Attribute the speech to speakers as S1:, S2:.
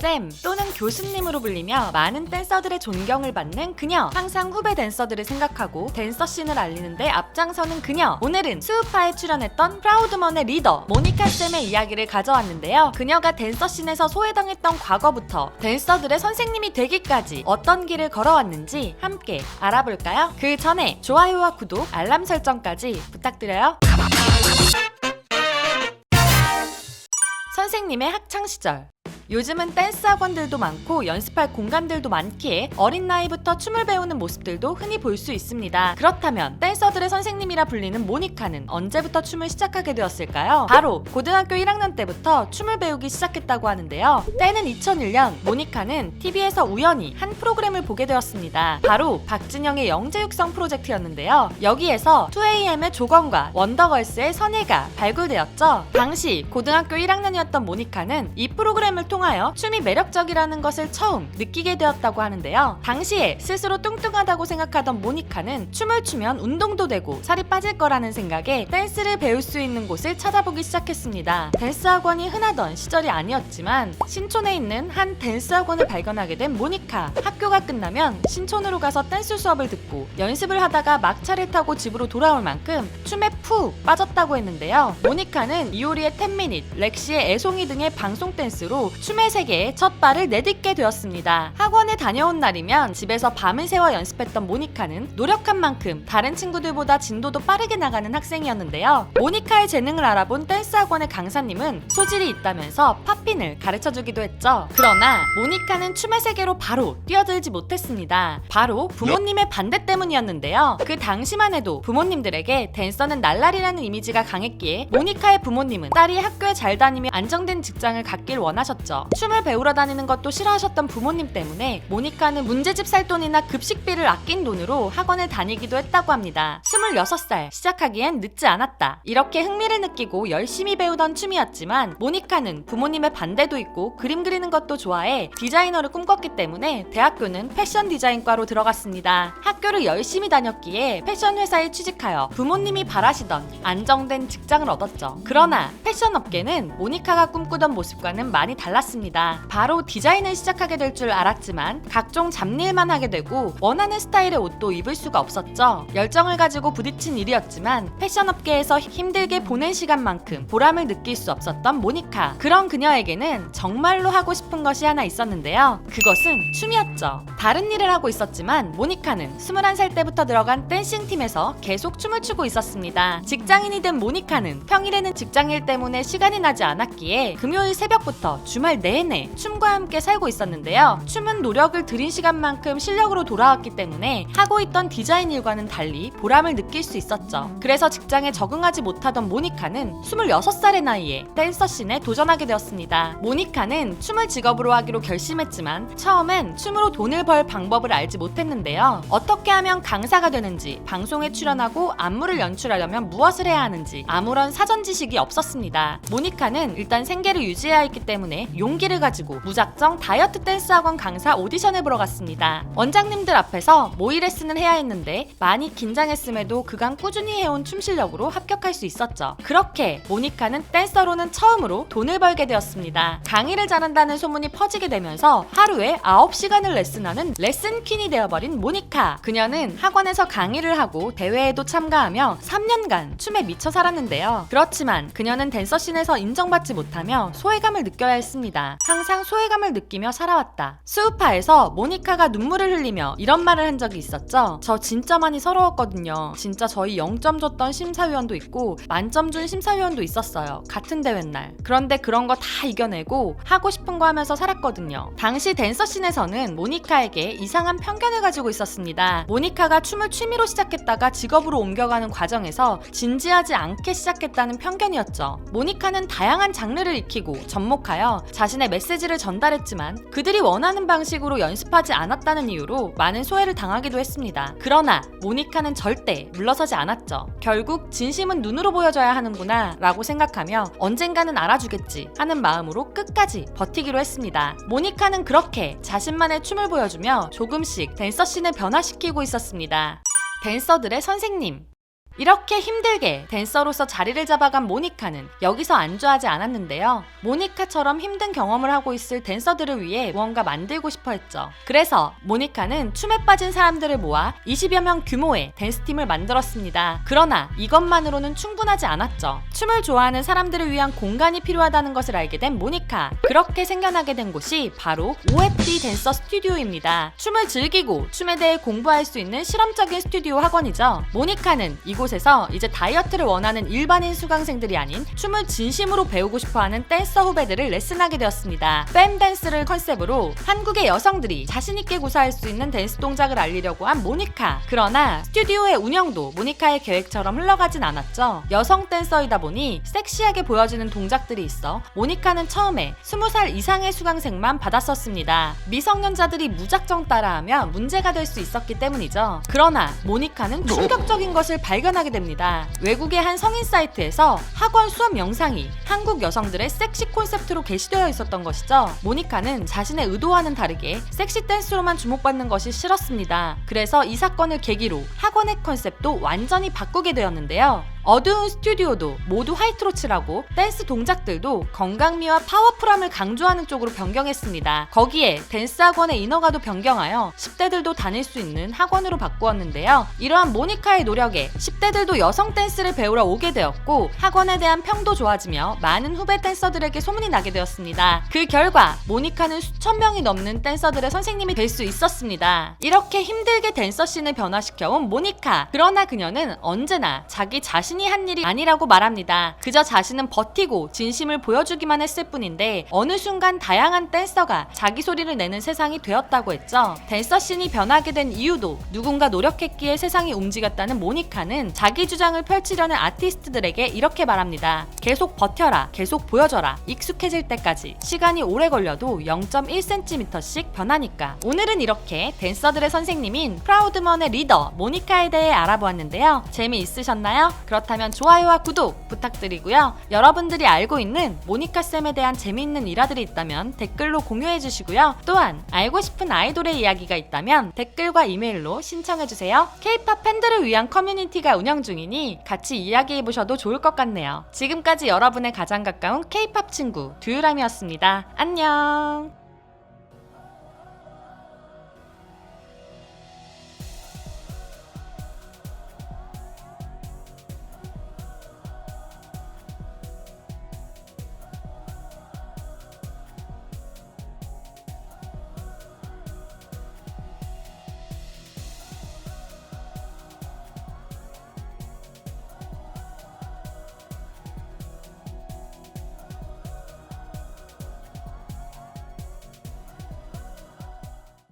S1: 쌤 또는 교수님으로 불리며 많은 댄서들의 존경을 받는 그녀. 항상 후배 댄서들을 생각하고 댄서 씬을 알리는데 앞장서는 그녀. 오늘은 수우파에 출연했던 프라우드먼의 리더 모니카 쌤의 이야기를 가져왔는데요. 그녀가 댄서 씬에서 소외당했던 과거부터 댄서들의 선생님이 되기까지 어떤 길을 걸어왔는지 함께 알아볼까요? 그 전에 좋아요와 구독, 알람 설정까지 부탁드려요. 선생님의 학창시절. 요즘은 댄스 학원들도 많고 연습할 공간들도 많기에 어린 나이부터 춤을 배우는 모습들도 흔히 볼 수 있습니다. 그렇다면 댄서들의 선생님이라 불리는 모니카는 언제부터 춤을 시작하게 되었을까요? 바로 고등학교 1학년 때부터 춤을 배우기 시작했다고 하는데요. 때는 2001년 모니카는 TV에서 우연히 한 프로그램을 보게 되었습니다. 바로 박진영의 영재 육성 프로젝트였는데요. 여기에서 2AM의 조건과 원더걸스의 선예가 발굴되었죠. 당시 고등학교 1학년이었던 모니카는 이 프로그램을 통하여 춤이 매력적이라는 것을 처음 느끼게 되었다고 하는데요. 당시에 스스로 뚱뚱하다고 생각하던 모니카는 춤을 추면 운동도 되고 살이 빠질 거라는 생각에 댄스를 배울 수 있는 곳을 찾아보기 시작했습니다. 댄스 학원이 흔하던 시절이 아니었지만 신촌에 있는 한 댄스 학원을 발견하게 된 모니카. 학교가 끝나면 신촌으로 가서 댄스 수업을 듣고 연습을 하다가 막차를 타고 집으로 돌아올 만큼 춤에 푹 빠졌다고 했는데요. 모니카는 이효리의 10미닛, 렉시의 애송이 등의 방송 댄스로 춤의 세계에 첫 발을 내딛게 되었습니다. 학원에 다녀온 날이면 집에서 밤을 새워 연습했던 모니카는 노력한 만큼 다른 친구들보다 진도도 빠르게 나가는 학생이었는데요. 모니카의 재능을 알아본 댄스 학원의 강사님은 소질이 있다면서 팝핀을 가르쳐주기도 했죠. 그러나 모니카는 춤의 세계로 바로 뛰어들지 못했습니다. 바로 부모님의 반대 때문이었는데요. 그 당시만 해도 부모님들에게 댄서는 날라리라는 이미지가 강했기에 모니카의 부모님은 딸이 학교에 잘 다니며 안정된 직장을 갖길 원하셨죠. 춤을 배우러 다니는 것도 싫어하셨던 부모님 때문에 모니카는 문제집 살 돈이나 급식비를 아낀 돈으로 학원을 다니기도 했다고 합니다. 26살 시작하기엔 늦지 않았다. 이렇게 흥미를 느끼고 열심히 배우던 춤이었지만 모니카는 부모님의 반대도 있고 그림 그리는 것도 좋아해 디자이너를 꿈꿨기 때문에 대학교는 패션 디자인과로 들어갔습니다. 학교를 열심히 다녔기에 패션 회사에 취직하여 부모님이 바라시던 안정된 직장을 얻었죠. 그러나 패션 업계는 모니카가 꿈꾸던 모습과는 많이 달랐습니다. 바로 디자인을 시작하게 될 줄 알았지만 각종 잡일만 하게 되고 원하는 스타일의 옷도 입을 수가 없었죠. 열정을 가지고 부딪힌 일이었지만 패션업계에서 힘들게 보낸 시간만큼 보람을 느낄 수 없었던 모니카. 그런 그녀에게는 정말로 하고 싶은 것이 하나 있었는데요. 그것은 춤이었죠. 다른 일을 하고 있었지만 모니카는 21살 때부터 들어간 댄싱팀에서 계속 춤을 추고 있었습니다. 직장인이 된 모니카는 평일에는 직장일 때문에 시간이 나지 않았기에 금요일 새벽부터 주말 내내 춤과 함께 살고 있었는데요. 춤은 노력을 들인 시간만큼 실력으로 돌아왔기 때문에 하고 있던 디자인 일과는 달리 보람을 느낄 수 있었죠. 그래서 직장에 적응하지 못하던 모니카는 26살의 나이에 댄서 씬에 도전하게 되었습니다. 모니카는 춤을 직업으로 하기로 결심했지만 처음엔 춤으로 돈을 벌 방법을 알지 못했는데요. 어떻게 하면 강사가 되는지, 방송에 출연하고 안무를 연출하려면 무엇을 해야 하는지 아무런 사전 지식이 없었습니다. 모니카는 일단 생계를 유지해야 했기 때문에 용기를 가지고 무작정 다이어트 댄스 학원 강사 오디션을 보러 갔습니다. 원장님들 앞에서 모의 레슨을 해야 했는데 많이 긴장했음에도 그간 꾸준히 해온 춤 실력으로 합격할 수 있었죠. 그렇게 모니카는 댄서로는 처음으로 돈을 벌게 되었습니다. 강의를 잘한다는 소문이 퍼지게 되면서 하루에 9시간을 레슨하는 레슨퀸이 되어버린 모니카. 그녀는 학원에서 강의를 하고 대회에도 참가하며 3년간 춤에 미쳐 살았는데요. 그렇지만 그녀는 댄서 씬에서 인정받지 못하며 소외감을 느껴야 했습니다. 항상 소외감을 느끼며 살아왔다. 수우파에서 모니카가 눈물을 흘리며 이런 말을 한 적이 있었죠. 저 진짜 많이 서러웠거든요. 진짜 저희 0점 줬던 심사위원도 있고 만점 준 심사위원도 있었어요. 같은 대회 날. 그런데 그런 거 다 이겨내고 하고 싶은 거 하면서 살았거든요. 당시 댄서 씬에서는 모니카에게 이상한 편견을 가지고 있었습니다. 모니카가 춤을 취미로 시작했다가 직업으로 옮겨가는 과정에서 진지하지 않게 시작했다는 편견이었죠. 모니카는 다양한 장르를 익히고 접목하여 자신의 메시지를 전달했지만 그들이 원하는 방식으로 연습하지 않았다는 이유로 많은 소외를 당하기도 했습니다. 그러나 모니카는 절대 물러서지 않았죠. 결국 진심은 눈으로 보여줘야 하는구나 라고 생각하며 언젠가는 알아주겠지 하는 마음으로 끝까지 버티기로 했습니다. 모니카는 그렇게 자신만의 춤을 보여주며 조금씩 댄서 씬을 변화시키고 있었습니다. 댄서들의 선생님. 이렇게 힘들게 댄서로서 자리를 잡아간 모니카는 여기서 안주하지 않았는데요. 모니카처럼 힘든 경험을 하고 있을 댄서들을 위해 무언가 만들고 싶어 했죠. 그래서 모니카는 춤에 빠진 사람들을 모아 20여 명 규모의 댄스팀을 만들었습니다. 그러나 이것만으로는 충분하지 않았죠. 춤을 좋아하는 사람들을 위한 공간이 필요하다는 것을 알게 된 모니카. 그렇게 생겨나게 된 곳이 바로 OFD 댄서 스튜디오입니다. 춤을 즐기고 춤에 대해 공부할 수 있는 실험적인 스튜디오 학원이죠. 모니카는 이곳에서 이제 다이어트를 원하는 일반인 수강생들이 아닌 춤을 진심으로 배우고 싶어하는 댄서 후배들을 레슨하게 되었습니다. fem 댄스를 컨셉으로 한국의 여성들이 자신있게 구사할 수 있는 댄스 동작을 알리려고 한 모니카. 그러나 스튜디오의 운영도 모니카의 계획처럼 흘러가진 않았죠. 여성 댄서이다 보니 섹시하게 보여지는 동작들이 있어 모니카는 처음에 20살 이상의 수강생만 받았었습니다. 미성년자들이 무작정 따라하면 문제가 될 수 있었기 때문이죠. 그러나 모니카는 충격적인 것을 발견하게 됩니다. 외국의 한 성인 사이트에서 학원 수업 영상이 한국 여성들의 섹시 콘셉트로 게시되어 있었던 것이죠. 모니카는 자신의 의도와는 다르게 섹시 댄스로만 주목받는 것이 싫었습니다. 그래서 이 사건을 계기로 학원의 컨셉도 완전히 바꾸게 되었는데요. 어두운 스튜디오도 모두 화이트로 칠하고 댄스 동작들도 건강미와 파워풀함을 강조하는 쪽으로 변경했습니다. 거기에 댄스 학원의 인허가도 변경하여 10대들도 다닐 수 있는 학원으로 바꾸었는데요. 이러한 모니카의 노력에 10대들도 여성 댄스를 배우러 오게 되었고 학원에 대한 평도 좋아지며 많은 후배 댄서들에게 소문이 나게 되었습니다. 그 결과 모니카는 수천 명이 넘는 댄서들의 선생님이 될 수 있었습니다. 이렇게 힘들게 댄서 씬을 변화시켜온 모니카. 그러나 그녀는 언제나 자기 자신이 한 일이 아니라고 말합니다. 그저 자신은 버티고 진심을 보여주기만 했을 뿐인데 어느 순간 다양한 댄서가 자기 소리를 내는 세상이 되었다고 했죠. 댄서 씬이 변하게 된 이유도 누군가 노력했기에 세상이 움직였다는 모니카는 자기 주장을 펼치려는 아티스트들에게 이렇게 말합니다. 계속 버텨라, 계속 보여줘라, 익숙해질 때까지. 시간이 오래 걸려도 0.1cm씩 변하니까. 오늘은 이렇게 댄서들의 선생님인 프라우드먼의 리더 모니카에 대해 알아보았는데요. 재미있으셨나요? 그렇다면 좋아요와 구독 부탁드리고요. 여러분들이 알고 있는 모니카쌤에 대한 재미있는 일화들이 있다면 댓글로 공유해주시고요. 또한 알고 싶은 아이돌의 이야기가 있다면 댓글과 이메일로 신청해주세요. K-POP 팬들을 위한 커뮤니티가 운영 중이니 같이 이야기해보셔도 좋을 것 같네요. 지금까지 여러분의 가장 가까운 K-POP 친구 듀유람이었습니다. 안녕.